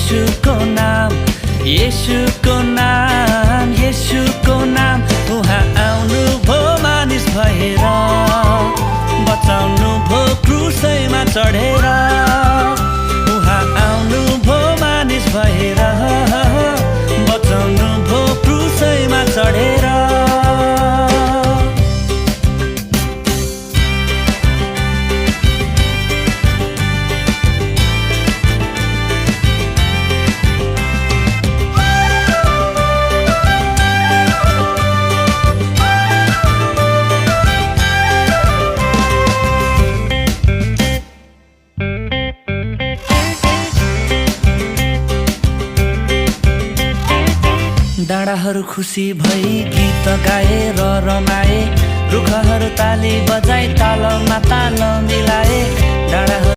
येशूको नाम, येशूको नाम, येशूको नाम। उहाँ आउनु भो मानिस भएर, बचाउनु भो क्रुसैमा चढेर। उहाँ आउनु भो मानिस भएर, बचाउनु भो क्रुसैमा चढेर। डाँडाहरू खुसी भई गीत गाए र रमाए, रुखहरू ताली बजाई तालमा ताल मिलाए। डाँडाहरू